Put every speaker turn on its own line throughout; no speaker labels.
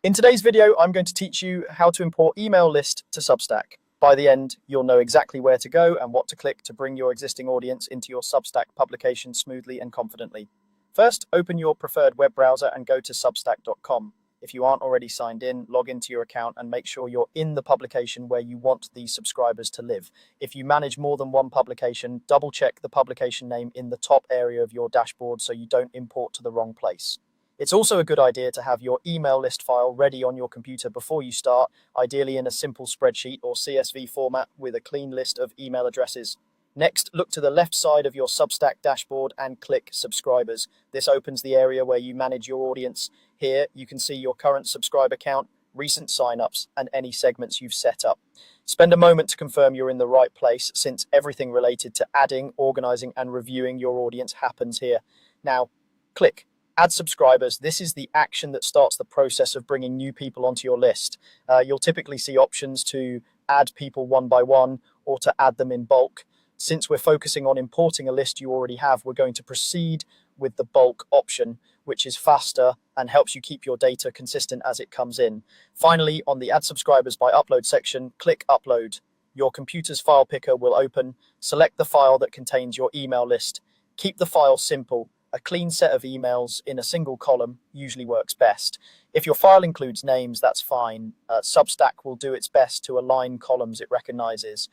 In today's video, I'm going to teach you how to import email list to Substack. By the end, you'll know exactly where to go and what to click to bring your existing audience into your Substack publication smoothly and confidently. First, open your preferred web browser and go to substack.com. If you aren't already signed in, log into your account and make sure you're in the publication where you want these subscribers to live. If you manage more than one publication, double check the publication name in the top area of your dashboard so you don't import to the wrong place. It's also a good idea to have your email list file ready on your computer before you start, ideally in a simple spreadsheet or CSV format with a clean list of email addresses. Next, look to the left side of your Substack dashboard and click Subscribers. This opens the area where you manage your audience. Here, you can see your current subscriber count, recent signups, and any segments you've set up. Spend a moment to confirm you're in the right place, since everything related to adding, organizing, and reviewing your audience happens here. Now, click Add subscribers. This is the action that starts the process of bringing new people onto your list. You'll typically see options to add people one by one or to add them in bulk. Since we're focusing on importing a list you already have, we're going to proceed with the bulk option, which is faster and helps you keep your data consistent as it comes in. Finally, on the Add Subscribers by Upload section, click Upload. Your computer's file picker will open. Select the file that contains your email list. Keep the file simple. A clean set of emails in a single column usually works best. If your file includes names, that's fine. Substack will do its best to align columns it recognizes.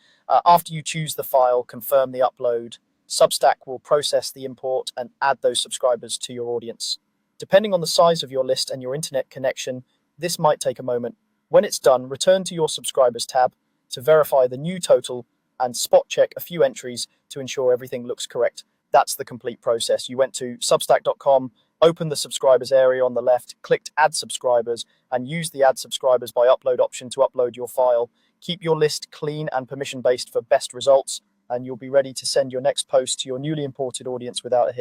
After you choose the file, confirm the upload. Substack will process the import and add those subscribers to your audience. Depending on the size of your list and your internet connection, this might take a moment. When it's done, return to your subscribers tab to verify the new total and spot check a few entries to ensure everything looks correct. That's the complete process. You went to substack.com, opened the subscribers area on the left, clicked Add Subscribers, and used the Add Subscribers by Upload option to upload your file. Keep your list clean and permission-based for best results, and you'll be ready to send your next post to your newly imported audience without a hitch.